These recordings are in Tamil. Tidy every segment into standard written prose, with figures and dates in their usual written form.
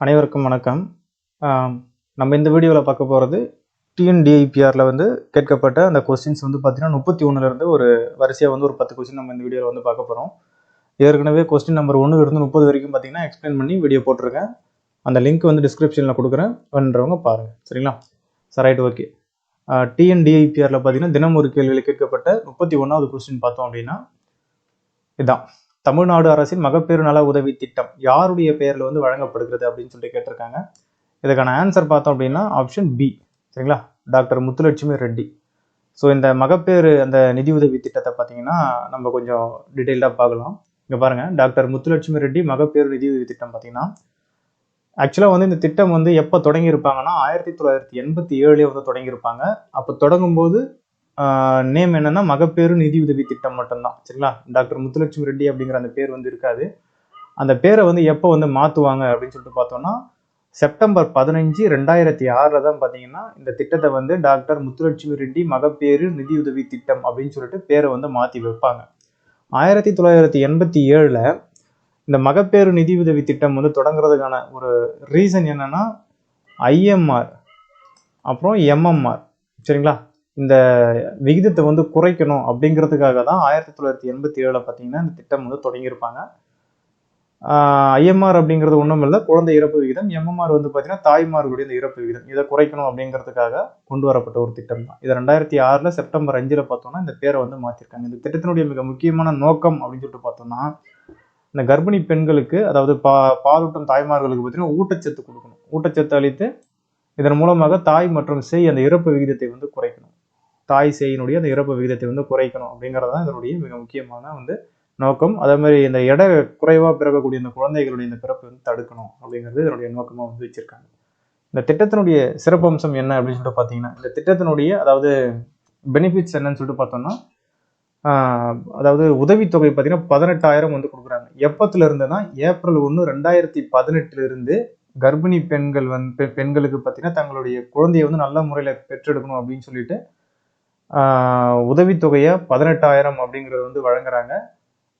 அனைவருக்கும் வணக்கம். நம்ம இந்த வீடியோவில் பார்க்க போகிறது டிஎன்டிஐபிஆரில் கேட்கப்பட்ட அந்த கொஸ்டின்ஸ் பார்த்தீங்கன்னா 31லேருந்து ஒரு வரிசையாக ஒரு 10 கொஸ்டின் நம்ம இந்த வீடியோவில் பார்க்க போகிறோம். ஏற்கனவே கொஸ்டின் நம்பர் 1லேருந்து 30 வரைக்கும் பார்த்தீங்கன்னா எக்ஸ்பிளைன் பண்ணி வீடியோ போட்டிருக்கேன். அந்த லிங்க் டிஸ்கிரிப்ஷனில் கொடுக்குறேன், வேணுன்றவங்க பாருங்கள். சரிங்களா? சரி, ரைட், ஓகே. டிஎன்டிஐபிஆரில் பார்த்தீங்கன்னா தினம் ஒரு கேள்வியில் கேட்கப்பட்ட 31வது கொஸ்டின் பார்த்தோம் அப்படின்னா இதுதான். தமிழ்நாடு அரசின் மகப்பேறு நல உதவி திட்டம் யாருடைய பெயரில் வழங்கப்படுகிறது அப்படின்னு சொல்லிட்டு கேட்டிருக்காங்க. இதுக்கான ஆன்சர் பார்த்தோம் அப்படின்னா ஆப்ஷன் பி. சரிங்களா? டாக்டர் முத்துலட்சுமி ரெட்டி. ஸோ இந்த மகப்பேறு அந்த நிதி உதவி திட்டத்தை பார்த்தீங்கன்னா நம்ம கொஞ்சம் டீட்டெயில்டாக பார்க்கலாம். இங்கே பாருங்கள், டாக்டர் முத்துலட்சுமி ரெட்டி மகப்பேறு நிதி உதவி திட்டம் பார்த்தீங்கன்னா ஆக்சுவலாக இந்த திட்டம் எப்போ தொடங்கியிருப்பாங்கன்னா 1987 தொடங்கியிருப்பாங்க. அப்போ தொடங்கும்போது நேம் என்னன்னா மகப்பேறு நிதி உதவி திட்டம் மட்டும்தான். சரிங்களா? டாக்டர் முத்துலட்சுமி ரெட்டி அப்படிங்கிற அந்த பேர் இருக்காது. அந்த பேரை எப்போ மாற்றுவாங்க அப்படின்னு சொல்லிட்டு பார்த்தோம்னா செப்டம்பர் 15, 2006 தான் பார்த்தீங்கன்னா இந்த திட்டத்தை டாக்டர் முத்துலட்சுமி ரெட்டி மகப்பேறு நிதி உதவி திட்டம் அப்படின்னு சொல்லிட்டு பேரை மாற்றி வைப்பாங்க. 1987 இந்த மகப்பேறு நிதி உதவி திட்டம் தொடங்குறதுக்கான ஒரு ரீசன் என்னன்னா ஐஎம்ஆர் அப்புறம் எம்எம்ஆர். சரிங்களா? இந்த விகிதத்தை குறைக்கணும் அப்படிங்கிறதுக்காக தான் 1987 பார்த்தீங்கன்னா இந்த திட்டம் தொடங்கியிருப்பாங்க. ஐஎம்ஆர் அப்படிங்கிறது ஒன்றும் இல்லை, குழந்தை இறப்பு விகிதம். எம்எம்ஆர் பார்த்தீங்கன்னா தாய்மார்களுடைய இந்த இறப்பு விகிதம். இதை குறைக்கணும் அப்படிங்கிறதுக்காக கொண்டு வரப்பட்ட ஒரு திட்டம் தான். இது 2006 செப்டம்பர் 5 பார்த்தோம்னா இந்த பேரை மாற்றிருக்காங்க. இந்த திட்டத்தினுடைய மிக முக்கியமான நோக்கம் அப்படின்னு சொல்லிட்டு பார்த்தோம்னா இந்த கர்ப்பிணி பெண்களுக்கு, அதாவது பாலூட்டும் தாய்மார்களுக்கு பார்த்தீங்கன்னா ஊட்டச்சத்து கொடுக்கணும். ஊட்டச்சத்து அளித்து இதன் மூலமாக தாய் மற்றும் சேய் அந்த இறப்பு விகிதத்தை குறைக்கணும். தாய் சேயினுடைய அந்த இறப்பு விகிதத்தை குறைக்கணும் அப்படிங்கிறது தான் இதனுடைய மிக முக்கியமான நோக்கம். அதே மாதிரி இந்த எடை குறைவாக பிறக்கக்கூடிய இந்த குழந்தைகளுடைய இந்த பிறப்பு தடுக்கணும் அப்படிங்கிறது இதனுடைய நோக்கமாக வச்சிருக்காங்க. இந்த திட்டத்தினுடைய சிறப்பம்சம் என்ன அப்படின்னு சொல்லிட்டு பார்த்தீங்கன்னா இந்த திட்டத்தினுடைய அதாவது பெனிஃபிட்ஸ் என்னன்னு சொல்லிட்டு பார்த்தோம்னா அதாவது உதவித்தொகை பார்த்தீங்கன்னா 18,000 கொடுக்குறாங்க. எப்பத்துல இருந்துன்னா ஏப்ரல் 1, 2018 கர்ப்பிணி பெண்கள் பெண்களுக்கு பார்த்தீங்கன்னா தங்களுடைய குழந்தையை நல்ல முறையில் பெற்றெடுக்கணும் அப்படின்னு சொல்லிட்டு உதவித்தொகையை 18,000 அப்படிங்கிறது வழங்குறாங்க.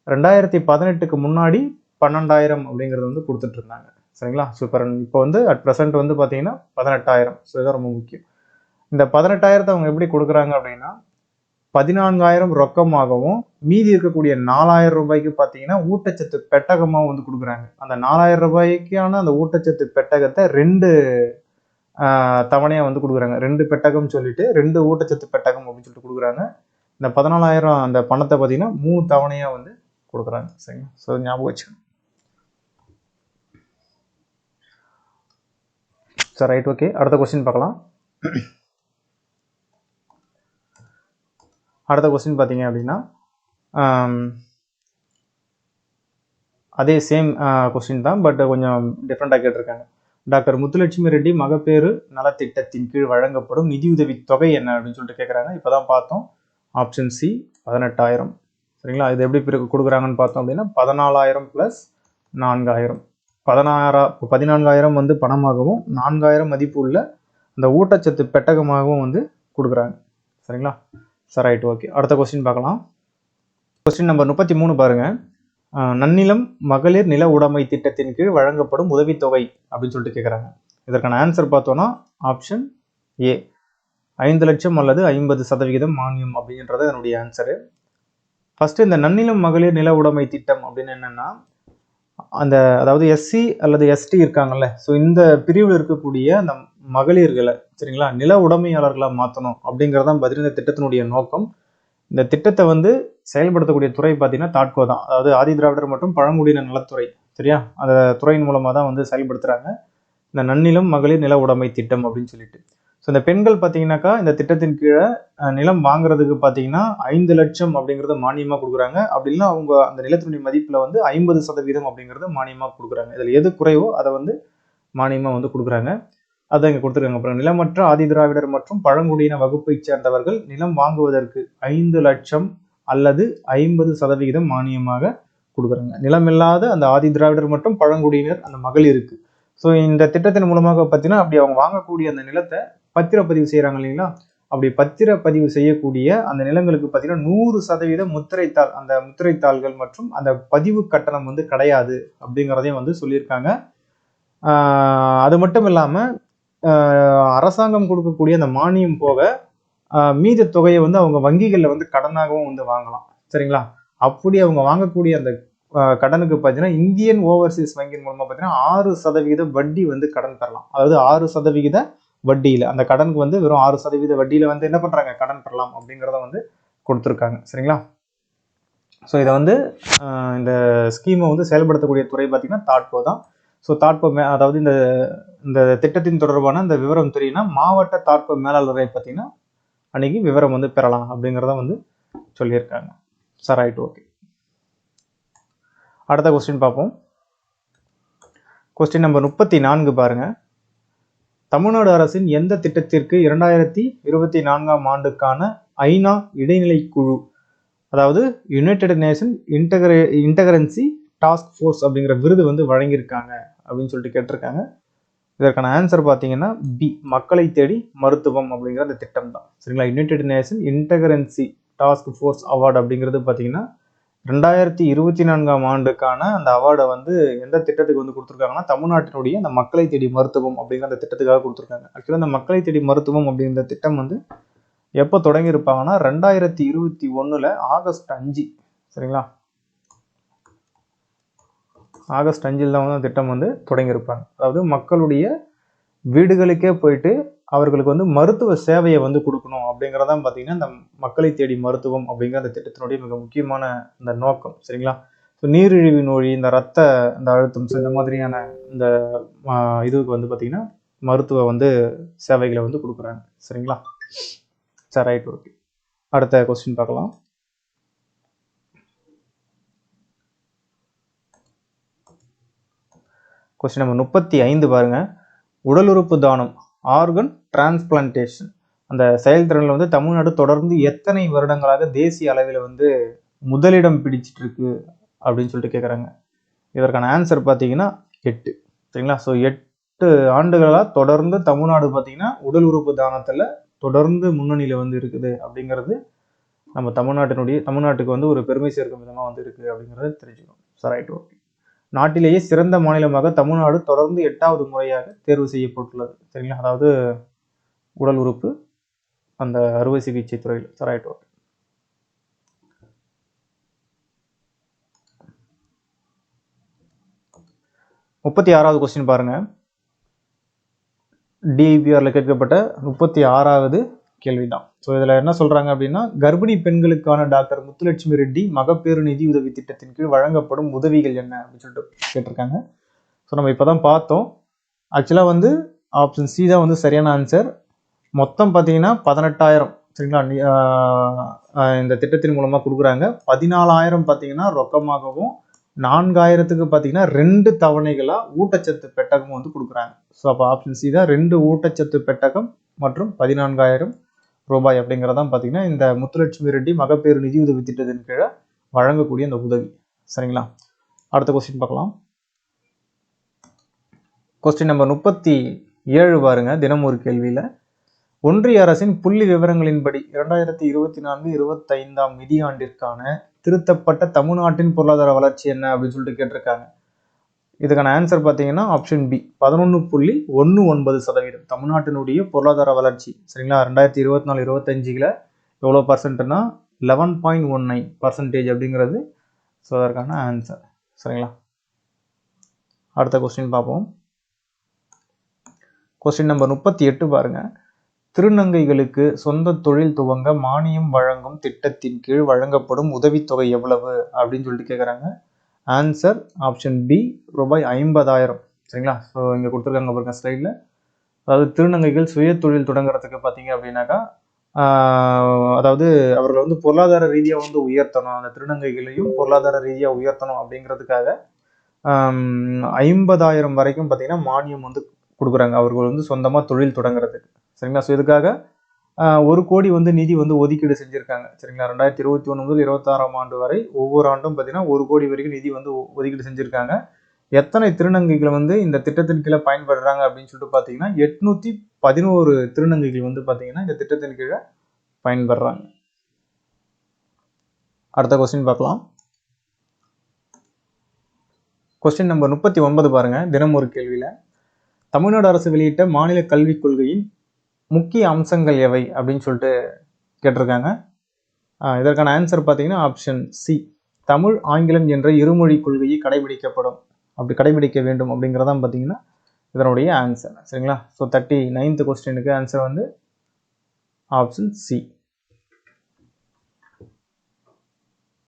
2018க்கு முன்னாடி 12,000 அப்படிங்கிறது கொடுத்துட்டு இருந்தாங்க. சரிங்களா? சூப்பர். இப்போ அட் ப்ரெசென்ட் பார்த்தீங்கன்னா 18,000. ஸோ இதுதான் ரொம்ப முக்கியம். இந்த 18,000 அவங்க எப்படி கொடுக்குறாங்க அப்படின்னா 14,000 ரொக்கமாகவும் மீதி இருக்கக்கூடிய 4,000 ரூபாய்க்கு பார்த்தீங்கன்னா ஊட்டச்சத்து பெட்டகமாக கொடுக்குறாங்க. அந்த 4,000 ரூபாய்க்கான அந்த ஊட்டச்சத்து பெட்டகத்தை 2 தவணையாக கொடுக்குறாங்க. 2 பெட்டகம் சொல்லிட்டு 2 ஊட்டச்சத்து பெட்டகம் அப்படின்னு சொல்லிட்டு கொடுக்குறாங்க. இந்த 14,000 அந்த பணத்தை பார்த்தீங்கன்னா 3 தவணையாக கொடுக்குறாங்க. சரிங்க? ஸோ ஞாபகம் வச்சுக்கணும். சரி, ரைட், ஓகே. அடுத்த கொஸ்டின் பார்க்கலாம். அடுத்த கொஸ்டின் பார்த்தீங்க அப்படின்னா அதே சேம் கொஸ்டின் தான், பட் கொஞ்சம் டிஃப்ரெண்டாக கேட்டிருக்காங்க. டாக்டர் முத்துலட்சுமி ரெட்டி மகப்பேறு நலத்திட்டத்தின் கீழ் வழங்கப்படும் நிதியுதவி தொகை என்ன அப்படின்னு சொல்லிட்டு கேட்குறாங்க. இப்போதான் பார்த்தோம், ஆப்ஷன் சி 18,000. சரிங்களா? இது எப்படி கொடுக்குறாங்கன்னு பார்த்தோம் அப்படின்னா 14,000 + 4,000. 14,000 பணமாகவும் 4,000 மதிப்பு உள்ள அந்த ஊட்டச்சத்து பெட்டகமாகவும் கொடுக்குறாங்க. சரிங்களா? சரி, ரைட், ஓகே. அடுத்த கொஸ்டின் பார்க்கலாம். கொஸ்டின் நம்பர் 33 பாருங்க. நன்னிலம் மகளிர் நில உடைமை திட்டத்தின் கீழ் வழங்கப்படும் உதவித்தொகை அப்படின்னு சொல்லிட்டு கேட்குறாங்க. இதற்கான ஆன்சர் பார்த்தோம்னா ஆப்ஷன் ஏ 5 லட்சம் அல்லது 50% மானியம் அப்படின்றது என்னுடைய ஆன்சரு. ஃபர்ஸ்ட் இந்த நன்னிலம் மகளிர் நில உடைமை திட்டம் அப்படின்னு என்னன்னா அந்த அதாவது எஸ்சி அல்லது எஸ்டி இருக்காங்கல்ல, ஸோ இந்த பிரிவில் இருக்கக்கூடிய அந்த மகளிர்களை சரிங்களா நில உடைமையாளர்களாக மாற்றணும் அப்படிங்கிறதான் பார்த்தீங்கன்னா இந்த திட்டத்தினுடைய நோக்கம். இந்த திட்டத்தை செயல்படுத்தக்கூடிய துறை பார்த்தீங்கன்னா தாட்கோ தான், அதாவது ஆதி திராவிடர் மற்றும் பழங்குடியின நலத்துறை. சரியா? அந்த துறையின் மூலமாக தான் செயல்படுத்துறாங்க இந்த நன்னிலம் மகளிர் நில உடைமை திட்டம் அப்படின்னு சொல்லிட்டு. ஸோ இந்த பெண்கள் பார்த்தீங்கன்னாக்கா இந்த திட்டத்தின் கீழே நிலம் வாங்குறதுக்கு பார்த்தீங்கன்னா 5 லட்சம் அப்படிங்கிறத மானியமாக கொடுக்குறாங்க. அப்படி இல்லைன்னா அவங்க அந்த நிலத்தினுடைய மதிப்பில் 50% அப்படிங்கிறது மானியமாக கொடுக்குறாங்க. இதில் எது குறைவோ அதை மானியமாக கொடுக்குறாங்க. அதை இங்கே கொடுத்துருக்காங்க. அப்புறம் நிலமற்ற ஆதி திராவிடர் மற்றும் பழங்குடியின வகுப்பை சேர்ந்தவர்கள் நிலம் வாங்குவதற்கு 5 லட்சம் அல்லது 50% மானியமாக கொடுக்குறாங்க. நிலமில்லாத அந்த ஆதி திராவிடர் மற்றும் பழங்குடியினர் அந்த மகளிருக்கு. ஸோ இந்த திட்டத்தின் மூலமாக பார்த்தீங்கன்னா அப்படி அவங்க வாங்கக்கூடிய அந்த நிலத்தை பத்திரப்பதிவு செய்கிறாங்க இல்லைங்களா, அப்படி பத்திரப்பதிவு செய்யக்கூடிய அந்த நிலங்களுக்கு பார்த்தீங்கன்னா 100% முத்திரைத்தாள், அந்த முத்திரைத்தாள்கள் மற்றும் அந்த பதிவு கட்டணம் கிடையாது அப்படிங்கிறதையும் சொல்லியிருக்காங்க. அது மட்டும் இல்லாமல் அரசாங்கம் கொடுக்கக்கூடிய அந்த மானியம் போக மீத தொகையை வந்து அவங்க வங்கிகளில் வந்து கடனாகவும் வந்து வாங்கலாம். சரிங்களா? அப்படி அவங்க வாங்கக்கூடிய அந்த கடனுக்கு பார்த்தீங்கன்னா இந்தியன் ஓவர்சீஸ் வங்கியின் மூலமாக பார்த்தீங்கன்னா 6% வட்டி வந்து கடன் பெறலாம். அதாவது 6% வட்டியில் அந்த கடனுக்கு வந்து வெறும் 6% வட்டியில் வந்து என்ன பண்ணுறாங்க, கடன் பெறலாம் அப்படிங்கிறத வந்து கொடுத்துருக்காங்க. சரிங்களா? ஸோ இதை வந்து இந்த ஸ்கீமை வந்து செயல்படுத்தக்கூடிய துறை பார்த்தீங்கன்னா தாட்கோ தான். ஸோ தாட்கோ அதாவது இந்த திட்டத்தின் தொடர்பான இந்த விவரம் தெரியும்னா மாவட்ட தாட்கோ மேலாளரை பார்த்தீங்கன்னா அன்னைக்கு விவரம் வந்து பெறலாம் அப்படிங்கிறத வந்து சொல்லியிருக்காங்க. Sir right, okay. அடுத்த கொஸ்டின் பார்ப்போம். கொஸ்டின் நம்பர் 34 பாருங்க. தமிழ்நாடு அரசின் எந்த திட்டத்திற்கு 2024ஆம் ஆண்டுக்கான ஐநா இடைநிலை குழு, அதாவது United Nation interagency task force அப்படிங்கிற விருது வந்து வழங்கியிருக்காங்க அப்படின்னு சொல்லிட்டு கேட்டிருக்காங்க. இதற்கான ஆன்சர் பார்த்தீங்கன்னா பி, மக்களை தேடி மருத்துவம் அப்படிங்கிற அந்த திட்டம் தான். சரிங்களா? United Nation interagency task force award அப்படிங்கிறது பார்த்தீங்கன்னா 2024ஆம் ஆண்டுக்கான அந்த அவார்டை வந்து எந்த திட்டத்துக்கு வந்து கொடுத்துருக்காங்கன்னா தமிழ்நாட்டினுடைய அந்த மக்களை தேடி மருத்துவம் அப்படிங்கிற அந்த திட்டத்துக்காக கொடுத்துருக்காங்க. ஆக்சுவலாக அந்த மக்களை தேடி மருத்துவம் அப்படிங்கிற திட்டம் வந்து எப்போ தொடங்கியிருப்பாங்கன்னா 2021 ஆகஸ்ட் 5. சரிங்களா? ஆகஸ்ட் 5 தான் வந்து திட்டம் வந்து தொடங்கியிருப்பாங்க. அதாவது மக்களுடைய வீடுகளுக்கே போயிட்டு அவர்களுக்கு வந்து மருத்துவ சேவையை வந்து கொடுக்கணும் அப்படிங்கிறதான் பார்த்தீங்கன்னா இந்த மக்களை தேடி மருத்துவம் அப்படிங்கிற அந்த திட்டத்தினுடைய மிக முக்கியமான இந்த நோக்கம். சரிங்களா? ஸோ நீரிழிவு நோய், இந்த இந்த அழுத்தம், இந்த மாதிரியான இந்த இதுக்கு வந்து பார்த்தீங்கன்னா மருத்துவ வந்து சேவைகளை வந்து கொடுக்குறாங்க. சரிங்களா? சரி, ரைட், ஓகே. அடுத்த கொஸ்டின் பார்க்கலாம். கொஸ்டின் நம்பர் 35 பாருங்க. உடல் உறுப்பு தானம், ஆர்கன் டிரான்ஸ்பிளான்டேஷன், அந்த செயல்திறனில் வந்து தமிழ்நாடு தொடர்ந்து எத்தனை வருடங்களாக தேசிய அளவில் வந்து முதலிடம் பிடிச்சிட்டு இருக்கு அப்படின்னு சொல்லிட்டு கேட்குறாங்க. இதற்கான ஆன்சர் பார்த்தீங்கன்னா 8. சரிங்களா? ஸோ 8 ஆண்டுகளாக தொடர்ந்து தமிழ்நாடு பார்த்தீங்கன்னா உடல் உறுப்பு தானத்தில் தொடர்ந்து முன்னணியில் வந்து இருக்குது அப்படிங்கிறது நம்ம தமிழ்நாட்டுக்கு வந்து ஒரு பெருமை சேர்க்கும் விதமாக வந்து இருக்குது அப்படிங்கிறத தெரிஞ்சுக்கணும். Sir right, okay. நாட்டிலேயே சிறந்த மாநிலமாக தமிழ்நாடு தொடர்ந்து 8வது முறையாக தேர்வு செய்யப்பட்டுள்ளது. சரிங்களா? அதாவது உடல் உறுப்பு அந்த அறுவை சிகிச்சை துறையில். Sir right, okay. முப்பத்தி 6வது கொஸ்டின் பாருங்க. டிஐபிஆர்ல கேட்கப்பட்ட 36வது கேள்விதான். ஸோ இதில் என்ன சொல்றாங்க அப்படின்னா, கர்ப்பிணி பெண்களுக்கான டாக்டர் முத்துலட்சுமி ரெட்டி மகப்பேறு நிதி உதவி திட்டத்தின் கீழ் வழங்கப்படும் உதவிகள் என்ன அப்படின்னு சொல்லிட்டு கேட்டிருக்காங்க. ஸோ நம்ம இப்போ தான் பார்த்தோம். ஆக்சுவலாக வந்து ஆப்ஷன் சி தான் வந்து சரியான ஆன்சர். மொத்தம் பார்த்தீங்கன்னா 18,000. சரிங்களா? இந்த திட்டத்தின் மூலமாக கொடுக்குறாங்க. 14,000 பார்த்தீங்கன்னா ரொக்கமாகவும் 4,000க்கு பார்த்தீங்கன்னா 2 தவணைகளாக ஊட்டச்சத்து பெட்டகம் வந்து கொடுக்குறாங்க. ஸோ அப்போ ஆப்ஷன் சி தான் 2 ஊட்டச்சத்து பெட்டகம் மற்றும் 14,000 ரூபாய் அப்படிங்கிறதான் பார்த்தீங்கன்னா இந்த முத்துலட்சுமி ரெட்டி மகப்பேறு நிதி உதவி திட்டத்தின் கீழே வழங்கக்கூடிய அந்த உதவி. சரிங்களா? அடுத்த கொஸ்டின் பார்க்கலாம். கொஸ்டின் நம்பர் 37 பாருங்க. தினம் ஒரு கேள்வியில் ஒன்றிய அரசின் புள்ளி விவரங்களின்படி 2024-25ஆம் நிதியாண்டிற்கான திருத்தப்பட்ட தமிழ்நாட்டின் பொருளாதார வளர்ச்சி என்ன அப்படின்னு சொல்லிட்டு கேட்டிருக்காங்க. இதுக்கான ஆன்சர் பார்த்தீங்கன்னா ஆப்ஷன் பி, 11.19%. தமிழ்நாட்டினுடைய பொருளாதார வளர்ச்சி. சரிங்களா? 2024-25 எவ்வளோ பர்சன்ட்னா 11.19% அப்படிங்கிறது ஸோ அதற்கான ஆன்சர். சரிங்களா? அடுத்த கொஸ்டின் பார்ப்போம். கொஸ்டின் நம்பர் 38 பாருங்க. திருநங்கைகளுக்கு சொந்த தொழில் துவங்க மானியம் வழங்கும் திட்டத்தின் கீழ் வழங்கப்படும் உதவித்தொகை எவ்வளவு அப்படின்னு சொல்லிட்டு கேட்குறாங்க. ஆன்சர் ஆப்ஷன் பி, ரூபாய் 50,000. சரிங்களா? ஸோ இங்கே கொடுத்துருக்காங்க பாருங்க ஸ்லைடில். அதாவது திருநங்கைகள் சுய தொழில் தொடங்குறதுக்கு பார்த்தீங்க அப்படின்னாக்கா அதாவது அவர்கள் வந்து பொருளாதார ரீதியாக வந்து உயர்த்தணும், அந்த திருநங்கைகளையும் பொருளாதார ரீதியாக உயர்த்தணும் அப்படிங்கிறதுக்காக 50,000 வரைக்கும் பார்த்தீங்கன்னா மானியம் வந்து கொடுக்குறாங்க அவர்கள் வந்து சொந்தமாக தொழில் தொடங்குறதுக்கு. சரிங்களா? ஸோ இதுக்காக 1 கோடி வந்து நிதி வந்து ஒதுக்கீடு செஞ்சுருக்காங்க. சரிங்களா? 2021 முதல் 26ஆம் ஆண்டு வரை ஒவ்வொரு ஆண்டும் பார்த்தீங்கன்னா 1 கோடி வரைக்கும் நிதி வந்து ஒதுக்கீடு செஞ்சுருக்காங்க. எத்தனை திருநங்கைகள் வந்து இந்த திட்டத்தின் கீழே பயன்படுறாங்க அப்படின்னு சொல்லிட்டு பார்த்தீங்கன்னா 811 திருநங்கைகள் வந்து பார்த்தீங்கன்னா இந்த திட்டத்தின் கீழே பயன்படுறாங்க. அடுத்த கொஸ்டின் பார்க்கலாம். கொஸ்டின் நம்பர் 39 பாருங்க. தினம் ஒரு கேள்வியில் தமிழ்நாடு அரசு வெளியிட்ட மாநில கல்விக் கொள்கையின் முக்கிய அம்சங்கள் எவை அப்படின்னு சொல்லிட்டு கேட்டிருக்காங்க. இதற்கான ஆன்சர் பார்த்தீங்கன்னா ஆப்ஷன் சி, தமிழ் ஆங்கிலம் என்ற இருமொழி கொள்கையை கடைபிடிக்க வேண்டும் அப்படிங்கிறதான் பார்த்தீங்கன்னா இதனுடைய ஆன்சர். சரிங்களா? ஸோ 39th கொஸ்டினுக்கு ஆன்சர் வந்து ஆப்ஷன் சி.